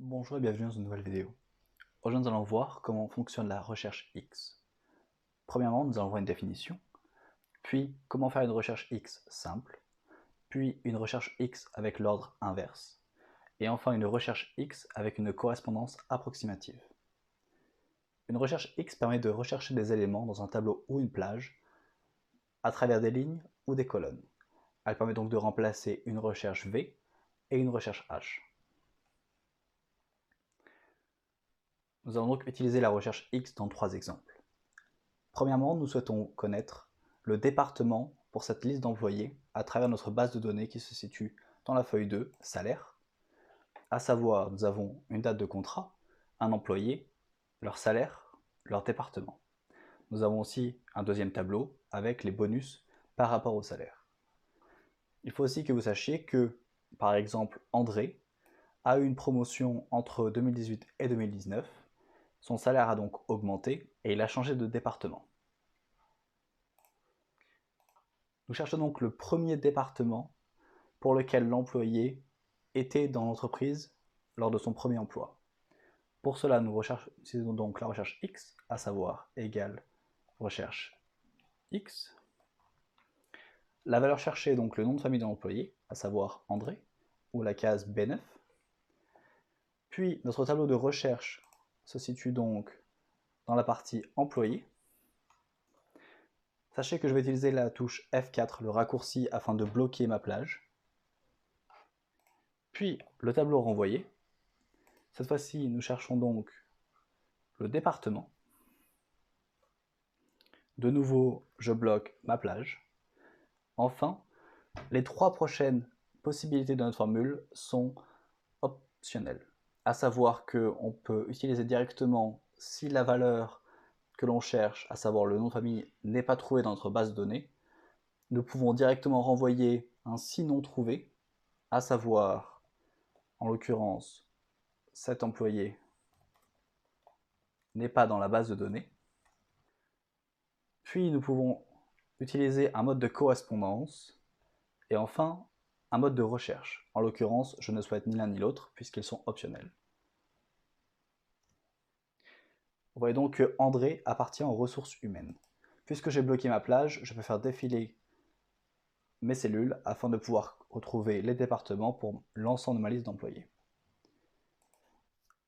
Bonjour et bienvenue dans une nouvelle vidéo. Aujourd'hui nous allons voir comment fonctionne la recherche X. Premièrement, nous allons voir une définition, puis comment faire une recherche X simple, puis une recherche X avec l'ordre inverse, et enfin une recherche X avec une correspondance approximative. Une recherche X permet de rechercher des éléments dans un tableau ou une plage à travers des lignes ou des colonnes. Elle permet donc de remplacer une recherche V et une recherche H. Nous allons donc utiliser la recherche X dans trois exemples. Premièrement, nous souhaitons connaître le département pour cette liste d'employés à travers notre base de données qui se situe dans la feuille 2, salaire. À savoir, nous avons une date de contrat, un employé, leur salaire, leur département. Nous avons aussi un deuxième tableau avec les bonus par rapport au salaire. Il faut aussi que vous sachiez que, par exemple, André a eu une promotion entre 2018 et 2019. Son salaire a donc augmenté et il a changé de département. Nous cherchons donc le premier département pour lequel l'employé était dans l'entreprise lors de son premier emploi. Pour cela, nous utilisons donc la recherche X, à savoir égale recherche X. La valeur cherchée est donc le nom de famille de l'employé, à savoir André, ou la case B9. Puis notre tableau de recherche se situe donc dans la partie employé. Sachez que je vais utiliser la touche F4, le raccourci, afin de bloquer ma plage. Puis le tableau renvoyé. Cette fois-ci, nous cherchons donc le département. De nouveau, je bloque ma plage. Enfin, les trois prochaines possibilités de notre formule sont optionnelles. À savoir qu'on peut utiliser directement si la valeur que l'on cherche, à savoir le nom de famille, n'est pas trouvé dans notre base de données. Nous pouvons directement renvoyer un si non trouvé, à savoir, en l'occurrence, cet employé n'est pas dans la base de données. Puis nous pouvons utiliser un mode de correspondance et enfin un mode de recherche. En l'occurrence, je ne souhaite ni l'un ni l'autre puisqu'ils sont optionnels. Vous voyez donc que André appartient aux ressources humaines. Puisque j'ai bloqué ma plage, je peux faire défiler mes cellules afin de pouvoir retrouver les départements pour l'ensemble de ma liste d'employés.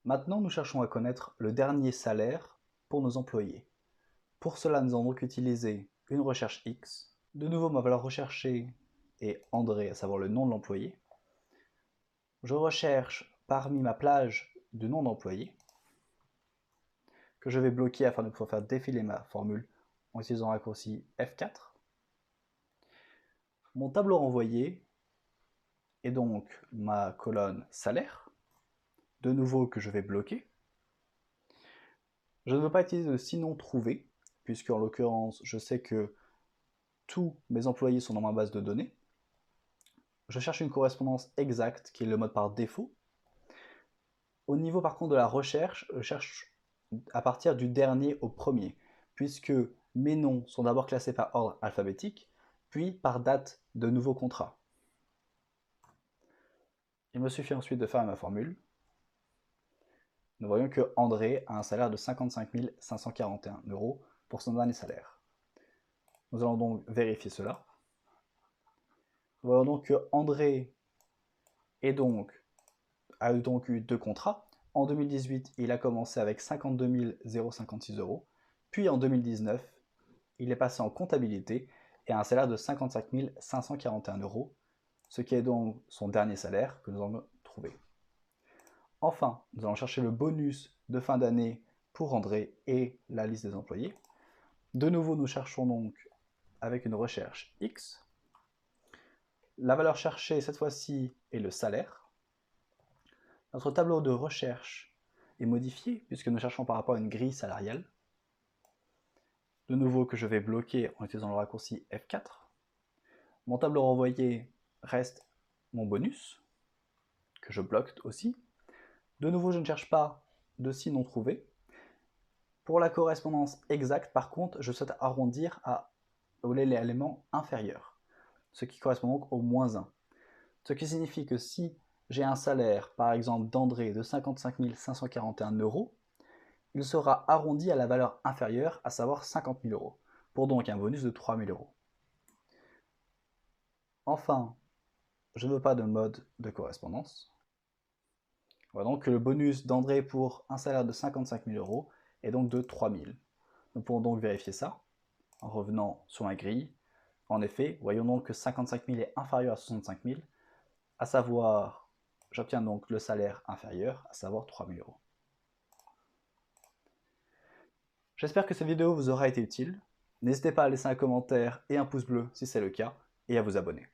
Maintenant, nous cherchons à connaître le dernier salaire pour nos employés. Pour cela, nous allons donc utiliser une recherche X. De nouveau, ma valeur recherchée est André, à savoir le nom de l'employé. Je recherche parmi ma plage de nom d'employé que je vais bloquer afin de pouvoir faire défiler ma formule en utilisant le raccourci F4. Mon tableau renvoyé est donc ma colonne salaire, de nouveau que je vais bloquer. Je ne veux pas utiliser de sinon trouvé, puisque en l'occurrence, je sais que tous mes employés sont dans ma base de données. Je cherche une correspondance exacte, qui est le mode par défaut. Au niveau par contre de la recherche, je cherche à partir du dernier au premier, puisque mes noms sont d'abord classés par ordre alphabétique, puis par date de nouveau contrat. Il me suffit ensuite de faire ma formule. Nous voyons que André a un salaire de 55 541 € pour son dernier salaire. Nous allons donc vérifier cela. Nous voyons donc que André a donc eu deux contrats. En 2018, il a commencé avec 52 056 €, puis en 2019, il est passé en comptabilité et a un salaire de 55 541 €, ce qui est donc son dernier salaire que nous allons trouver. Enfin, nous allons chercher le bonus de fin d'année pour André et la liste des employés. De nouveau, nous cherchons donc avec une recherche X. La valeur cherchée, cette fois-ci, est le salaire. Notre tableau de recherche est modifié puisque nous cherchons par rapport à une grille salariale. De nouveau que je vais bloquer en utilisant le raccourci F4. Mon tableau renvoyé reste mon bonus, que je bloque aussi. De nouveau, je ne cherche pas de si non trouvé. Pour la correspondance exacte, par contre, je souhaite arrondir à l'élément inférieur, ce qui correspond donc au -1. Ce qui signifie que si j'ai un salaire, par exemple d'André, de 55 541 euros, il sera arrondi à la valeur inférieure, à savoir 50 000 euros, pour donc un bonus de 3 000 euros. Enfin, je ne veux pas de mode de correspondance. Voilà donc que le bonus d'André pour un salaire de 55 000 euros est donc de 3 000. Nous pourrons donc vérifier ça en revenant sur ma grille. En effet, voyons donc que 55 000 est inférieur à 65 000, à savoir, j'obtiens donc le salaire inférieur, à savoir 3 000 euros. J'espère que cette vidéo vous aura été utile. N'hésitez pas à laisser un commentaire et un pouce bleu si c'est le cas, et à vous abonner.